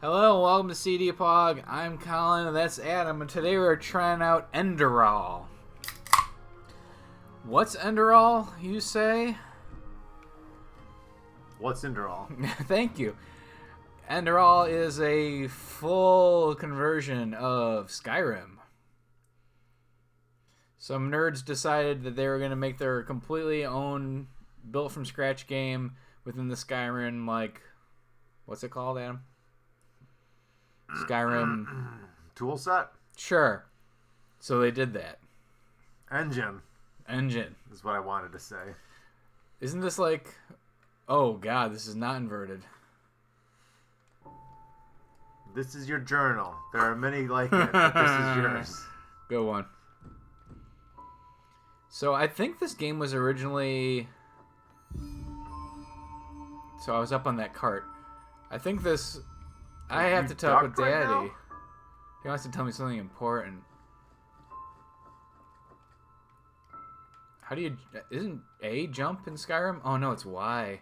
Hello and welcome to CDPOG. I'm Colin and that's Adam, and today we're trying out Enderal. What's Enderal, you say? What's Enderal? Thank you. Enderal is a full conversion of Skyrim. Some nerds decided that they were going to make their completely own, built from scratch game within the Skyrim, like, what's it called, Adam? Skyrim Tool set? Sure. So they did that. Engine is what I wanted to say. Isn't this like... Oh, God, this is not inverted. This is your journal. There are many like it, but this is yours. Good one. So I think this game was originally... So I was up on that cart. I think this... I have to talk with Daddy. Right, he wants to tell me something important. How do you... Isn't A jump in Skyrim? Oh, no, it's Y.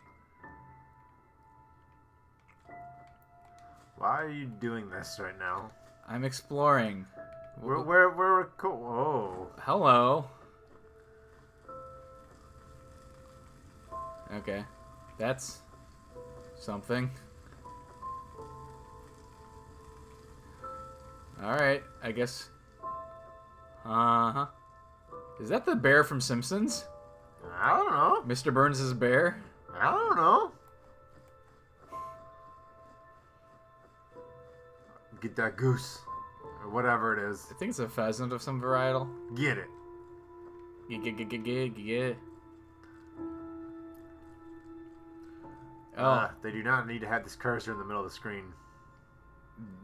Why are you doing this right now? I'm exploring. We're Whoa. Hello. Okay. That's something. Alright, I guess. Uh-huh. Is that the bear from Simpsons? I don't know. Mr. Burns' bear? I don't know. Get that goose. Or whatever it is. I think it's a pheasant of some varietal. Get it. Get. Oh. They do not need to have this cursor in the middle of the screen.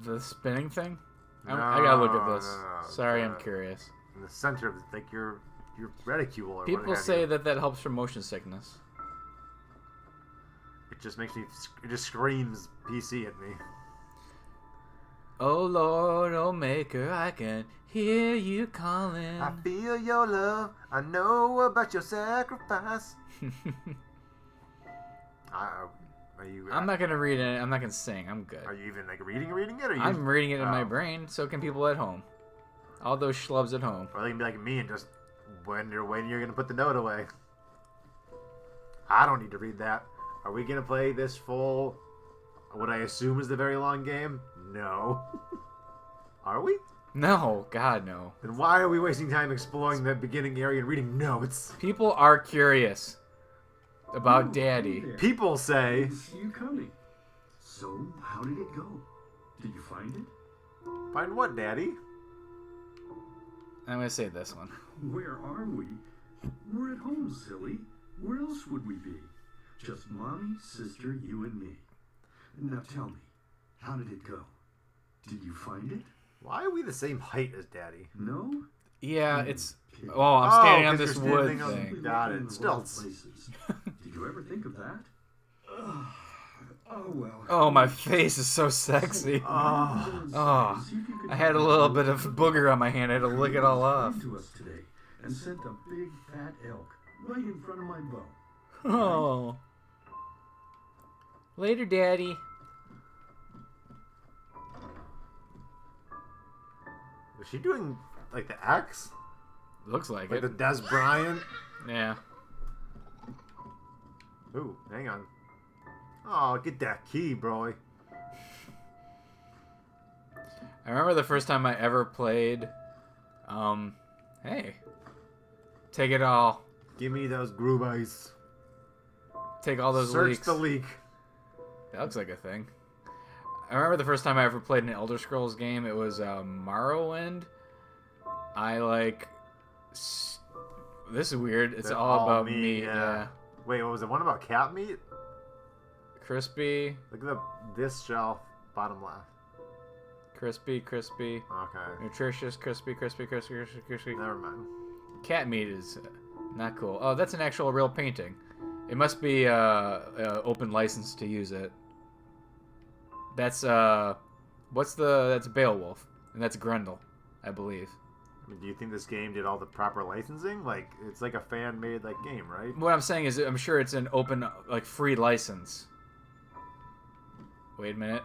The spinning thing? No, I gotta look at this. no. Sorry, I'm curious. In the center of like your reticule or People say that helps from motion sickness. It just makes me. It just screams PC at me. Oh Lord, oh Maker, I can hear you calling. I feel your love. I know about your sacrifice. I'm not gonna read it. I'm not gonna sing. I'm good. Are you even like reading it? Or I'm reading it in my brain. So can people at home. All those schlubs at home. Or they can be like me and just when you're gonna put the note away. I don't need to read that. Are we gonna play this full? What I assume is the very long game? No. Are we? No, God no. Then why are we wasting time exploring the beginning area and reading notes? People are curious about Daddy. People say. See you coming. So, how did it go? Did you find it? Find what, Daddy? I'm gonna say this one. Where are we? We're at home, silly. Where else would we be? Just mommy, sister, you and me. Now tell me, how did it go? Did you find it? Why are we the same height as Daddy? No? Yeah, it's... Oh, I'm standing on this wood thing. Got it. Stilts. Did you ever think of that? Oh, well. Oh, my face is so sexy. Oh, I had a little bit of booger on my hand. I had to lick it all off. To us today and sent a big fat elk right in front of my bow. Oh. Later, Daddy. Was she doing like the X? Looks like Like it. the Des Bryant? Yeah. Ooh, hang on. Oh, get that key, bro. I remember the first time I ever played. Hey. Take it all. Give me those groove eyes. Take all those Search leaks. the leak. That looks like a thing. I remember the first time I ever played an Elder Scrolls game. It was Morrowind. This is weird. It's They're all about meat, meat. Yeah. Wait, what was it? One about cat meat? Crispy. Look at this shelf, bottom left. Crispy. Okay. Nutritious. Crispy. Never mind. Cat meat is not cool. Oh, that's an actual real painting. It must be open license to use it. That's that's Beowulf, and that's Grendel, I believe. I mean, do you think this game did all the proper licensing? Like, it's like a fan-made like game, right? What I'm saying is, I'm sure it's an open, like, free license. Wait a minute.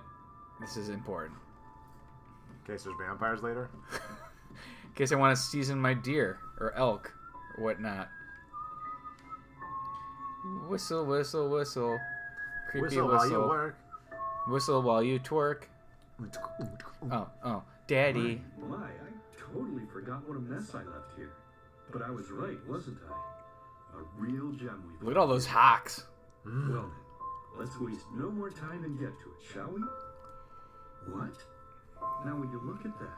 This is important. In case there's vampires later. In case I want to season my deer or elk or whatnot. Whistle, whistle, whistle. Creepy Whistle while you work. Whistle while you twerk. Oh, Daddy. My, I totally forgot what a mess I left here. But I was right, wasn't I? A real gem we Look at all those hawks. Well then, let's waste no more time and get to it, shall we? What? Now when you look at that,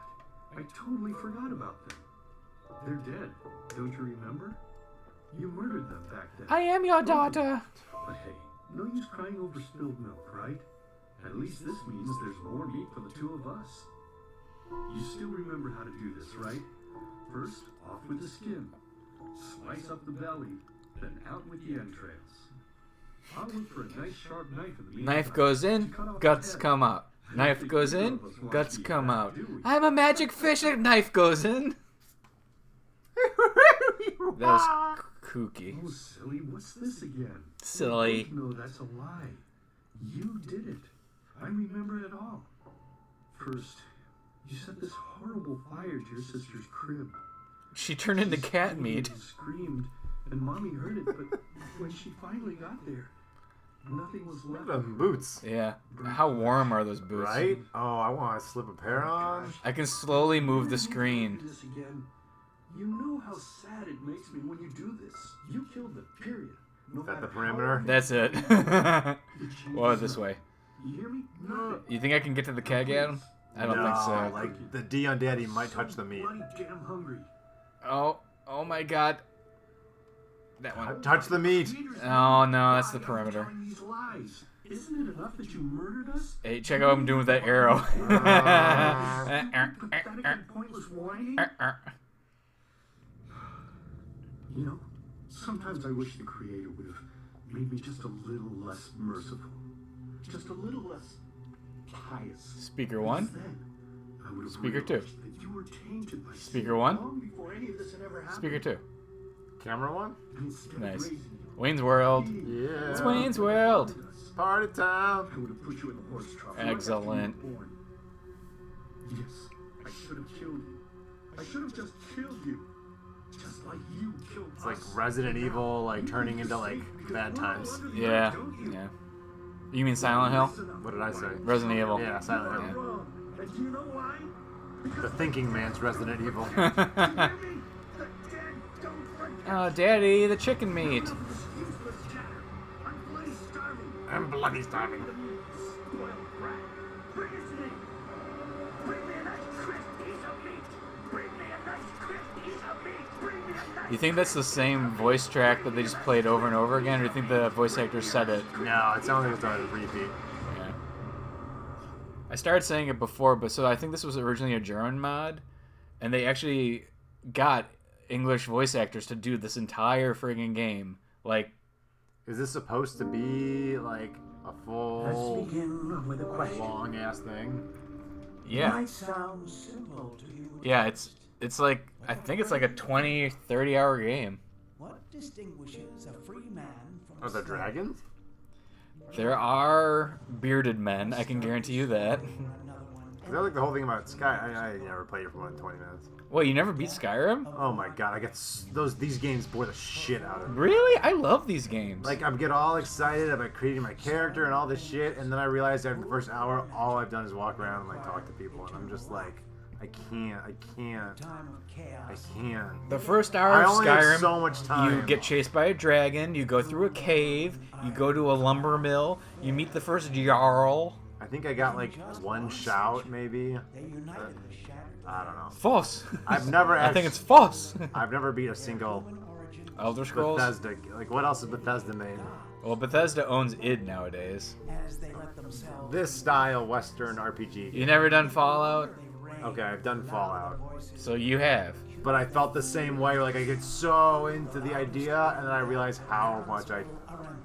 I totally forgot about them. They're dead, don't you remember? You murdered them back then. I am your daughter. But hey, no use crying over spilled milk, right? At least this means there's more meat for the two of us. You still remember how to do this, right? First, off with the skin. Slice up the belly, then out with the entrails. I'll look for a nice sharp knife in the meantime. Knife goes in, guts come out. Knife goes in, guts come out. I'm a magic fish and knife goes in. That was kooky. Oh, silly, what's this again? Silly. No, that's a lie. You did it. I remember it all. First, you set this horrible fire to your sister's crib. She turned into cat meat. She screamed, and Mommy heard it, but when she finally got there, nothing was left. Look at them boots. Yeah. How warm are those boots? Right? Oh, I want to slip a pair on. I can slowly move the screen. This again. You know how sad it makes me when you do this. You killed them, period. No Is that the matter perimeter? how- That's it. changes Well, this way. You hear me? Nothing. You think I can get to the keg, Adam? I don't think so. Like, the D on Daddy might touch the meat. Bloody damn hungry. Oh my god. That one. Touch the meat. Oh no, that's the perimeter. Telling these lies. Isn't it enough that you murdered us? Hey, check out what I'm doing with that arrow. Pathetic and pointless whining? You know, sometimes I wish the Creator would have made me just a little less merciful. Just a little less pious. Speaker 1. Then I would have Speaker 2. realized that you were tainted by Speaker sin 1. long before any of this had ever happened. Speaker 2. Camera 1? And instead of Nice. raising you, Wayne's World. Yeah. It's Wayne's World. Party time. I would have put you in the horse trough. Excellent. right after you were born. Yes, I should have killed you. I should have just killed you. Just like you killed It's like us. Resident Evil, like turning into like bad times. Yeah. Yeah. You mean Silent Hill? What did I say? Resident Evil. Yeah, Silent Hill. Yeah. Wrong. And do you know why? The thinking man's Resident Evil. You hear me? The dead don't forget. Oh, Daddy, the chicken meat. This useless chatter. I'm bloody starving. I'm bloody starving. Spoiled brat. Bring it to me. Bring me a nice crisp piece of meat. Bring me a nice crisp piece of meat. Bring me a nice. You think that's the same voice track that they just played over and over again, or do you think the voice actor said it? No, it sounds like it's on a repeat. Yeah. I started saying it before, but so I think this was originally a German mod, and they actually got English voice actors to do this entire friggin' game. Like, Is this supposed to be like a full Let's begin with a question. long ass thing? yeah. Might sound simple to you. Yeah, it's like, I think it's like a 20, 30 hour game. What distinguishes a free man from Are a there slave? dragons? There are bearded men, I can guarantee you that. Another one. Is that like the whole thing about Sky? I never played it for more than 20 minutes. Well, you never beat Skyrim? Oh my god, I get these games bore the shit out of me. Really? I love these games. Like, I get all excited about creating my character and all this shit, and then I realize after the first hour, all I've done is walk around and like talk to people, and I'm just like, I can't. Time of chaos. I can't. the first hour I of only have Skyrim, so much time. you get chased by a dragon, you go through a cave, you go to a lumber mill, you meet the first Jarl. I think I got like one shout, maybe. They united the shattered. I don't know. False. I've never I think actually- it's false. I've never beat a single Origin Elder Scrolls? Bethesda. Like, what else has Bethesda made? Well, Bethesda owns id nowadays. as they let themselves. This style Western RPG. You never done Fallout? Okay, I've done Fallout. So you have. But I felt the same way. Like, I get so into the idea, and then I realize how much I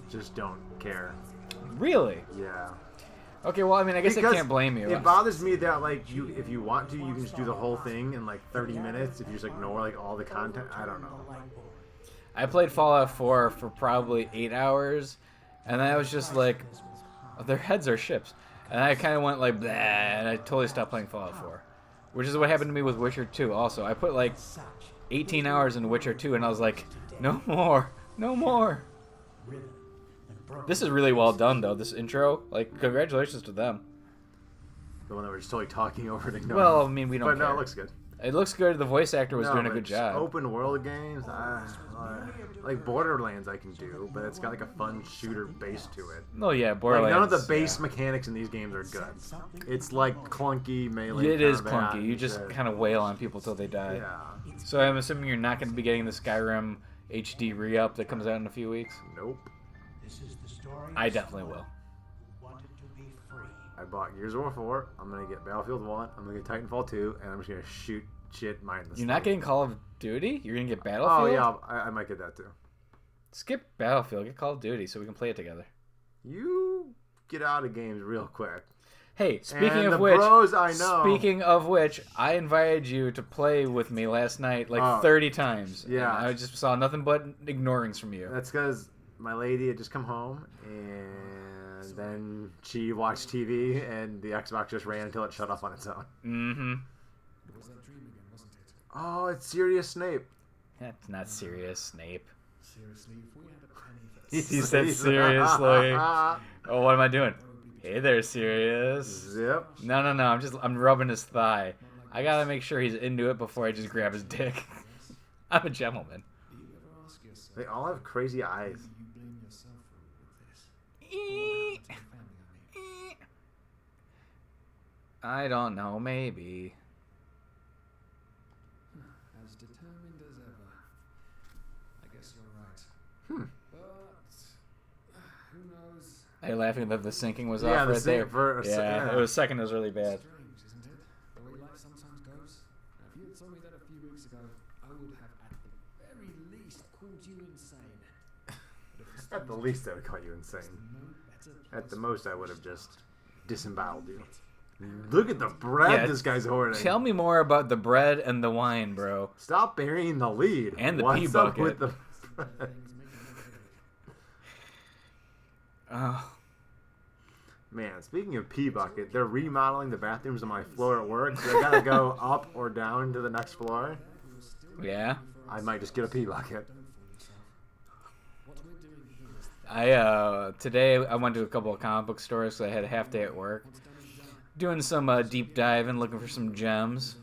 just don't care. Really? Yeah. Okay, well, I mean, I guess I Because can't blame you. It bothers me that, like, if you want to, you can just do the whole thing in like 30 minutes. If you just ignore like all the content, I don't know. I played Fallout 4 for probably 8 hours, and I was just like, oh, their heads are ships. And I kind of went like, blah, and I totally stopped playing Fallout 4. Which is what happened to me with Witcher 2 also. I put like 18 hours into Witcher 2, and I was like, no more. No more. This is really well done, though, this intro. Like, congratulations to them. The one that we're just totally talking over and ignoring. Well, I mean, we don't But care. no, it looks good. It looks good. The voice actor was No, doing a but good just job. Open world games, like Borderlands, I can do, but it's got like a fun shooter base to it. Oh, yeah, Like Borderlands. none of the base yeah. mechanics in these games are good. It's like clunky melee. It is combat clunky. You and just shit. kind of wail on people till they die. Yeah. So I'm assuming you're not going to be getting the Skyrim HD re-up that comes out in a few weeks? Nope. This is the story I definitely will. who wanted to be free. I bought Gears of War 4. I'm gonna get Battlefield 1. I'm gonna get Titanfall 2, and I'm just gonna shoot shit mindlessly. You're not getting Call of Duty? You're going to get Battlefield? Oh yeah, I might get that too. Skip Battlefield. Get Call of Duty so we can play it together. You get out of games real quick. Hey, speaking And of the which, bros I know. speaking of which, I invited you to play with me last night like 30 times. Yeah. And I just saw nothing but ignorings from you. That's because my lady had just come home, and then she watched TV, and the Xbox just ran until it shut off on its own. Mm-hmm. It was that dream again, wasn't it? Oh, it's Sirius Snape. That's not serious, Snape. Seriously, if we had a penny for He said seriously. Oh, what am I doing? Hey there, Sirius. Zip. No. I'm rubbing his thigh. I gotta make sure he's into it before I just grab his dick. I'm a gentleman. do you ever ask yourself, They all have crazy eyes. do you blame yourself for all of this? Family, I mean. I don't know, maybe. As determined as ever. I guess you're right. But who knows? Are you laughing that the syncing was Yeah, off the right sync there? for a yeah, yeah. it was second. It was really bad. Strange, isn't it? The way life sometimes goes. Now, if you had told me that a few weeks ago, I would have at the very least called you insane. But if At the least, I would call you insane. no better At the place most, for I would have us just disemboweled you. Look at the bread Yeah, this guy's hoarding. Tell me more about the bread and the wine, bro. Stop burying the lead. And the What's pee up bucket. with the things make a headache. Oh, Man, speaking of pee bucket, they're remodeling the bathrooms on my floor at work. So I gotta go up or down to the next floor. yeah. I might just get a pee bucket. What we're doing here is Today I went to a couple of comic book stores, so I had a half day at work. Doing some deep diving, looking for some gems.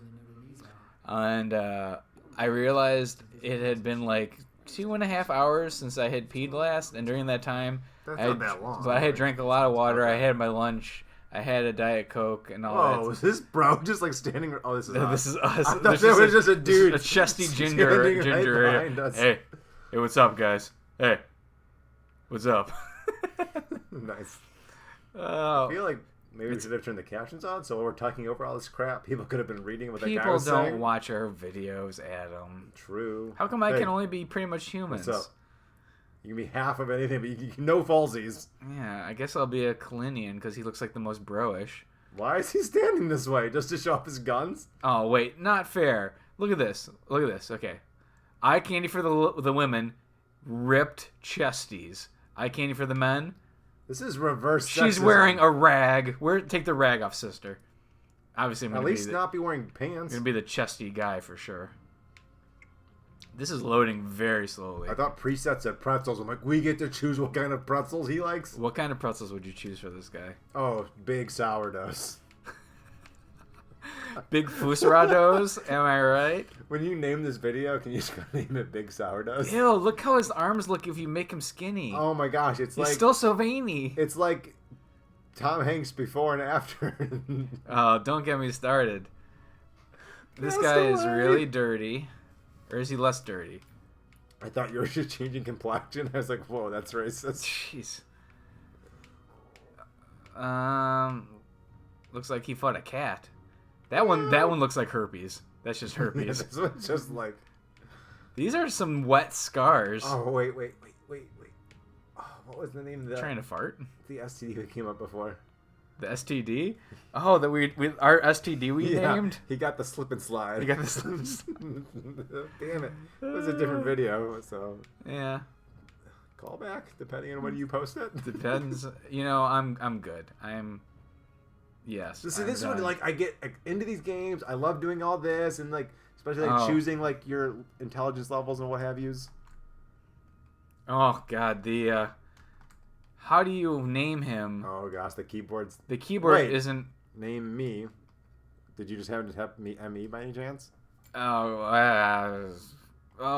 And I realized it had been like 2.5 hours since I had peed last, and during that time, That's I not that long. But I had drank a lot of water. Okay. I had my lunch. I had a Diet Coke and all Oh, that. is this bro just like standing? Oh, this is us. This is us. I thought There's there was just a this dude a chesty standing ginger right here. behind us. Hey, what's up, guys? Hey, what's up? Nice. I Oh, feel like maybe we should have turned the captions on, so while we're talking over all this crap, people could have been reading what that guy people was don't saying. watch our videos, Adam. True. How come I Hey, can only be pretty much humans? What's up? You can be half of anything, but you can no falsies. Yeah, I guess I'll be a Kalinian because he looks like the most broish. Why is he standing this way? Just to show off his guns? Oh wait, not fair. Look at this. Look at this. Okay, eye candy for the women, ripped chesties. Eye candy for the men. This is reverse She's sexism. wearing a rag. Take the rag off, sister. Obviously, I'm At gonna least be not be wearing pants. gonna be the chesty guy for sure. This is loading very slowly. I thought preset said pretzels. I'm like, we get to choose what kind of pretzels he likes? What kind of pretzels would you choose for this guy? Oh, big sourdoughs. Big fusarados, am I right? When you name this video, can you just name it Big Sourdoughs? Ew, look how his arms look if you make him skinny. Oh my gosh, it's He's like still so veiny. it's like Tom Hanks before and after. Oh, don't get me started. This That's guy the is way. really dirty. Or is he less dirty? I thought you were just changing complexion. I was like, whoa, that's racist. Jeez. Looks like he fought a cat. That one looks like herpes. That's just herpes. This one's just like, These are some wet scars. oh wait. Oh, what was the name of Trying to fart? the STD that came up before? The STD? Oh, that we our STD we named? He got the slip and slide. You got the slip and slide. Damn it. It was a different video, so Yeah. call back depending on when you post it. Depends. You know, I'm good. I'm Yes. So this is what like I get into these games. I love doing all this and like especially like choosing like your intelligence levels and what have yous. Oh God, the how do you name him? Oh gosh, the keyboard's. The keyboard Wait. isn't. Name me. Did you just happen to type me ME by any chance? Oh,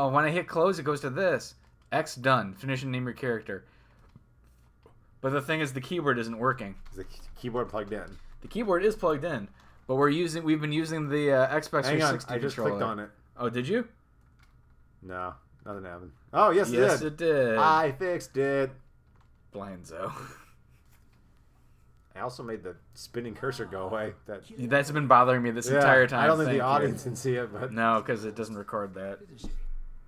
when I hit close, it goes to this. X done. Finish and name your character. But the thing is, the keyboard isn't working. Is the keyboard plugged in? The keyboard is plugged in, but we've been using the Xbox 360 Hang on, I just controller. clicked on it. Oh, did you? No, nothing happened. Oh yes, Yes, it it did. I fixed it. Blindzo. I also made the spinning cursor go away. That's been bothering me this entire time. I don't think Thank the you. audience can see it, but No, because it doesn't record that. Isn't she?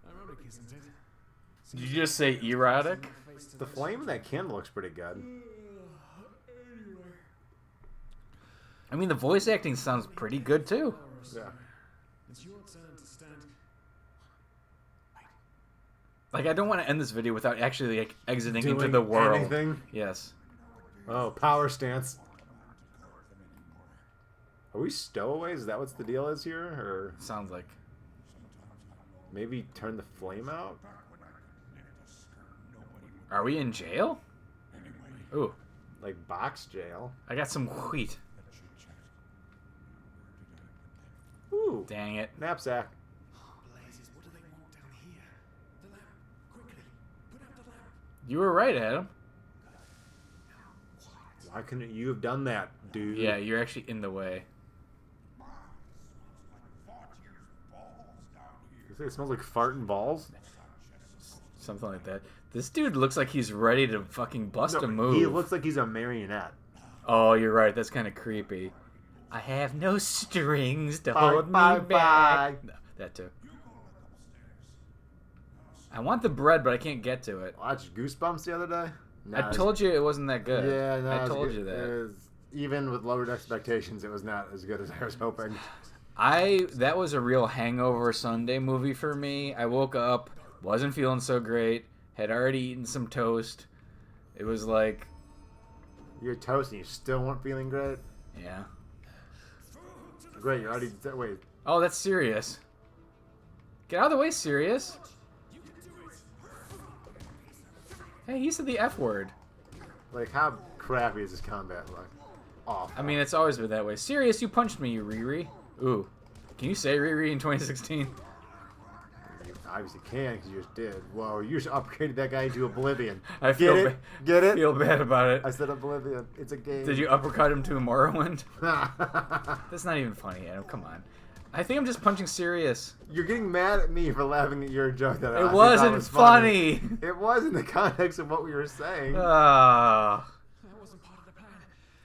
Ironic, isn't it? Did you just say erotic? the flame in that candle looks pretty good. I mean, the voice acting sounds pretty good too. Yeah. It's your turn to stand. Like, I don't want to end this video without actually like exiting into Doing the world. anything? Yes. Oh, power stance. Are we stowaways? Is that what the deal is here? Or Sounds like. maybe turn the flame out? Are we in jail? Ooh, Like box jail? I got some wheat. Ooh, Dang it. knapsack. Blazes, what do they want down here? The lamp. Quickly. Put out the lamp. You were right, Adam. Why couldn't you have done that, dude? Yeah, you're actually in the way. You say it smells like fart and balls? Something like that. This dude looks like he's ready to fucking bust a move. He looks like he's a marionette. Oh, you're right. That's kind of creepy. I have no strings to Bye, hold me bye, back. bye. No, that too. I want the bread, but I can't get to it. Watch Goosebumps the other day. I told you it wasn't that good. Yeah, no, I it was told good. you that. It was, even with lowered expectations, it was not as good as I was hoping. That was a real hangover Sunday movie for me. I woke up, wasn't feeling so great, had already eaten some toast. It was like, You're toast and you still weren't feeling great? yeah. Great, you already... Wait. Oh, that's Sirius. Get out of the way, Sirius. Hey, he said the F word. Like, how crappy is this combat look? Awful. I mean, it's always been that way. Sirius, you punched me, you Riri. Ooh. Can you say Riri in 2016? You obviously can, because you just did. Whoa, you just upgraded that guy into Oblivion. I feel Get it? Get it? feel bad about it. I said Oblivion. It's a game. Did you uppercut him to a Morrowind? That's not even funny, Adam. Come on. I think I'm just punching Sirius. You're getting mad at me for laughing at your joke that I It thought wasn't was funny. It was in the context of what we were saying. Ah. That wasn't part of the plan.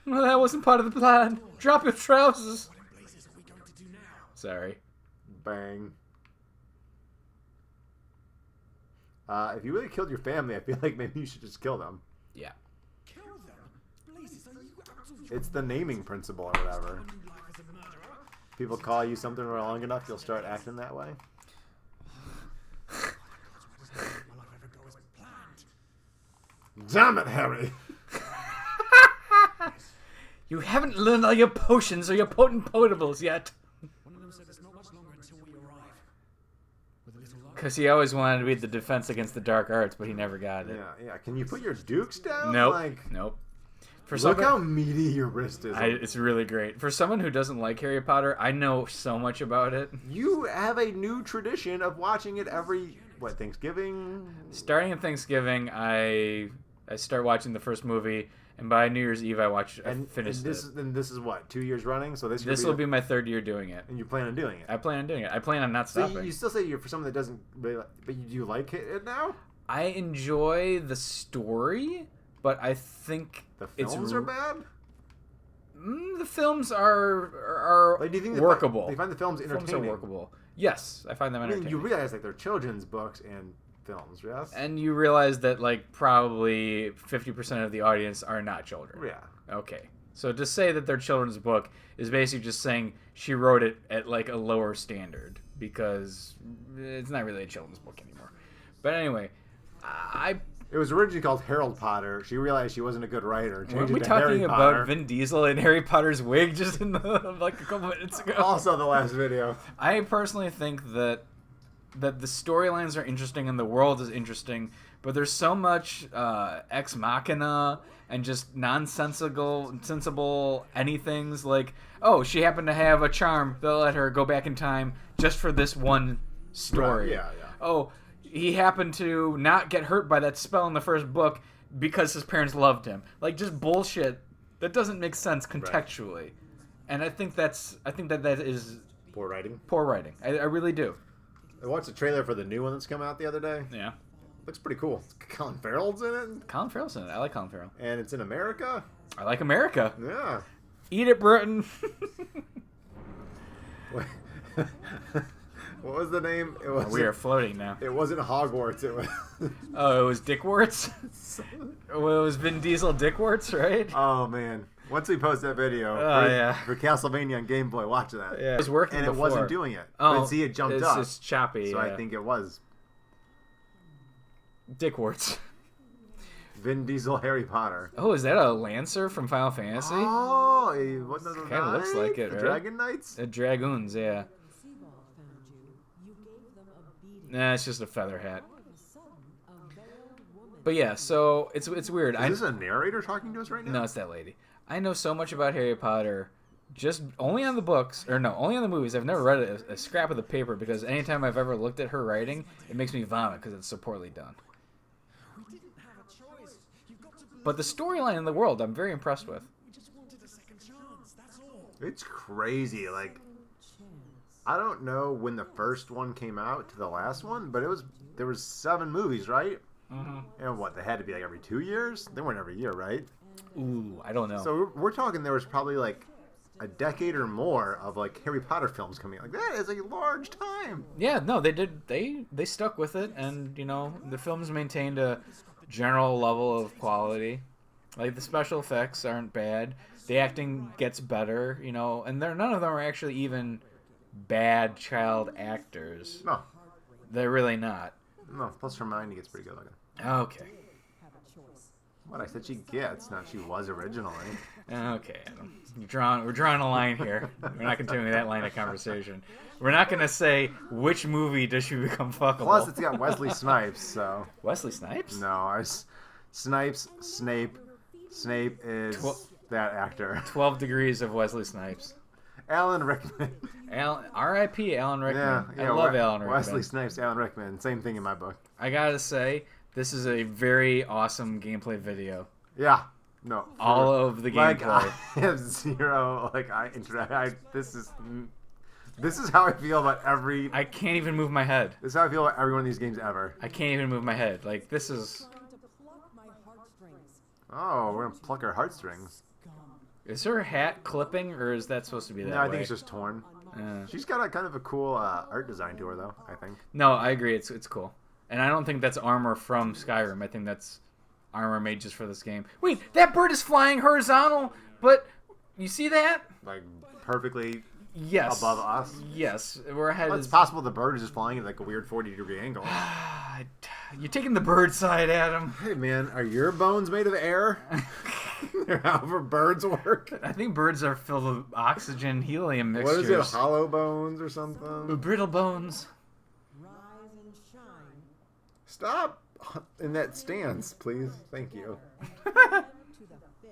Well, that wasn't part of the plan. Drop your trousers. What in blazes are we going to do now? Sorry. Bang. If you really killed your family, I feel like maybe you should just kill them. Yeah. Kill them? Blazes, are you out of your It's the naming principle or whatever. new life as a murderer? People call you something for long enough, you'll start acting that way. Will life ever go as planned? Damn it, Harry! You haven't learned all your potions or your potent potables yet. One of them said it's not much longer until we arrive. With a little luck, Because he always wanted to be the defense against the dark arts, but he never got it. Yeah. Can you put your dukes down? Nope. Like, Nope. For look someone, how meaty your wrist is. it's really great. For someone who doesn't like Harry Potter, I know so much about it. You have a new tradition of watching it every, Thanksgiving? Starting at Thanksgiving, I start watching the first movie, and by New Year's Eve, I finished it. And this is what, 2 years running? So this This will be my third year doing it. And you plan on doing it? I plan on doing it. I plan on not So stopping. you still say you're for someone that doesn't really like, but you do like it now? I enjoy the story, but I think The it's films are bad? The films are Like, do you think workable. they find the films Films entertaining? are workable. Yes, I find them I entertaining. mean, you realize like they're children's books and films, yes? And you realize that like probably 50% of the audience are not children. Yeah. Okay. So to say that they're children's book is basically just saying she wrote it at like a lower standard because it's not really a children's book anymore. But anyway, It was originally called Harold Potter. She realized she wasn't a good writer. Weren't Changed we it to Harry talking Potter. about Vin Diesel and Harry Potter's wig just in the, like a couple minutes ago? Also, the last video. I personally think that the storylines are interesting and the world is interesting, but there's so much ex machina and just sensible anythings like, oh, she happened to have a charm that let her go back in time just for this one story. Right, yeah. Oh, he happened to not get hurt by that spell in the first book because his parents loved him. Like, just bullshit that doesn't make sense contextually. Right. And I think that is poor writing. Poor writing. I really do. I watched the trailer for the new one that's come out the other day. Yeah. Looks pretty cool. Colin Farrell's in it. Colin Farrell's in it. I like Colin Farrell. And it's in America. I like America. Yeah. Eat it, Britain. What was the name? It was. We are floating now. It wasn't Hogwarts. It was. Oh, it was Dickwarts. Well, it was Vin Diesel Dickwarts, right? Oh man! Once we post that video for Castlevania on Game Boy, watch that. Yeah, it was working and before. It wasn't doing it. Oh, but see, it jumped up. It's choppy. So I think it was Dickwarts. Vin Diesel, Harry Potter. Oh, is that a Lancer from Final Fantasy? Oh, what kind of looks like it, right? Dragon Knights? Dragoons, yeah. Nah, it's just a feather hat. But yeah, so it's weird. Is this a narrator talking to us right now? No, it's that lady. I know so much about Harry Potter, just only on the books, or no, only on the movies. I've never read a scrap of the paper because anytime I've ever looked at her writing, it makes me vomit because it's so poorly done. But the storyline in the world, I'm very impressed with. It's crazy. Like, I don't know when the first one came out to the last one, but there was 7 movies, right? Mm-hmm. And what, they had to be like every 2 years? They weren't every year, right? Ooh, I don't know. So we're talking there was probably like a decade or more of like Harry Potter films coming out. Like, that is a large time. Yeah, no, they did. They stuck with it, and you know the films maintained a general level of quality. Like the special effects aren't bad. The acting gets better, you know, and none of them are actually even bad child actors. No, they're really not. No, plus Hermione gets pretty good looking. Okay. What I said she gets, not she was originally. Okay, Adam. We're drawing a line here. We're not continuing that line of conversation. We're not going to say which movie does she become fuckable. Plus, it's got Wesley Snipes, so... Wesley Snipes? No, Snape is that actor. 12 Degrees of Wesley Snipes. Alan Rickman. R.I.P. Alan Rickman. Yeah, I love Alan Rickman. Wesley Snipes, Alan Rickman. Same thing in my book. I gotta say, this is a very awesome gameplay video. Yeah. No. All of the gameplay. Like, I have zero, this is how I feel about every... I can't even move my head. This is how I feel about every one of these games ever. I can't even move my head. Like, this is... Oh, we're gonna pluck her heartstrings. Is her hat clipping, or is that supposed to be that way? No, I think it's just torn. She's got a kind of a cool art design to her, though, I think. No, I agree. It's cool. And I don't think that's armor from Skyrim. I think that's armor made just for this game. Wait, that bird is flying horizontal, but you see that? Like, perfectly yes. above us? Yes. We're ahead. Well, it's possible the bird is just flying at like a weird 40-degree angle. You're taking the bird side, Adam. Hey, man, are your bones made of air? However birds work? I think birds are filled with oxygen, helium mixtures. What is it, hollow bones or something? Brittle bones. Rise and shine. Stop in that stance, please. Thank you. To the fish.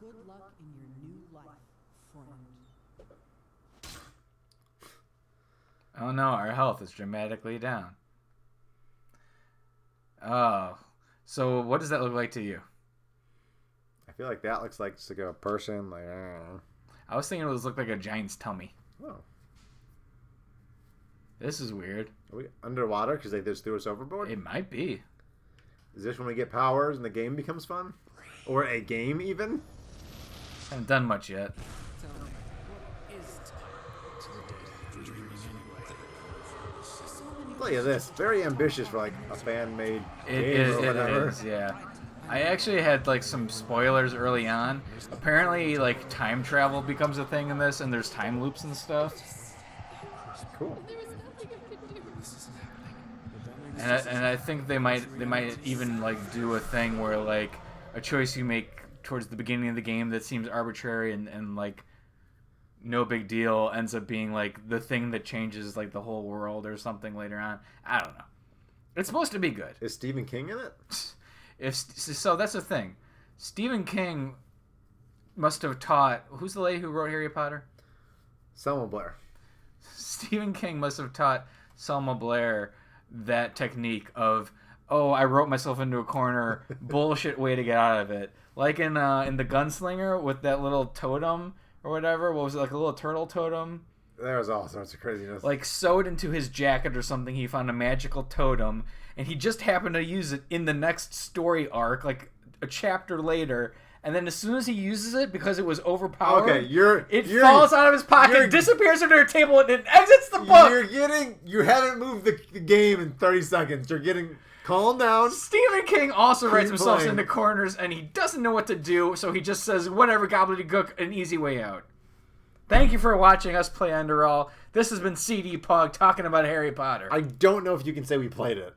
Good luck in your new life, friend. Oh no, our health is dramatically down. Oh. So what does that look like to you? I feel like that looks like just like a person. Like, I don't know. I was thinking it was look like a giant's tummy. Oh. This is weird. Are we underwater because they just threw us overboard? It might be. Is this when we get powers and the game becomes fun? Or a game, even? Haven't done much yet. Look at this. Very ambitious for like a fan-made game It or whatever. is, yeah. I actually had like some spoilers early on. Apparently, like time travel becomes a thing in this, and there's time loops and stuff. Cool. And I think they might even like do a thing where like a choice you make towards the beginning of the game that seems arbitrary and like no big deal ends up being like the thing that changes like the whole world or something later on. I don't know. It's supposed to be good. Is Stephen King in it? So that's the thing. Stephen King must have taught, who's the lady who wrote Harry Potter? Selma Blair. Stephen King must have taught Selma Blair that technique of, oh, I wrote myself into a corner, bullshit way to get out of it. Like in The Gunslinger with that little totem or whatever. What was it, like a little turtle totem? There was all sorts of craziness. Like sewed into his jacket or something, he found a magical totem, and he just happened to use it in the next story arc, like a chapter later. And then as soon as he uses it, because it was overpowered, it falls out of his pocket, disappears under a table, and it exits the book. You haven't moved the game in 30 seconds. You're getting, calm down. Stephen King also writes himself playing. into corners, and he doesn't know what to do, so he just says, whatever, gobbledygook, an easy way out. Thank you for watching us play Enderal. This has been CDPOG talking about Harry Potter. I don't know if you can say we played it.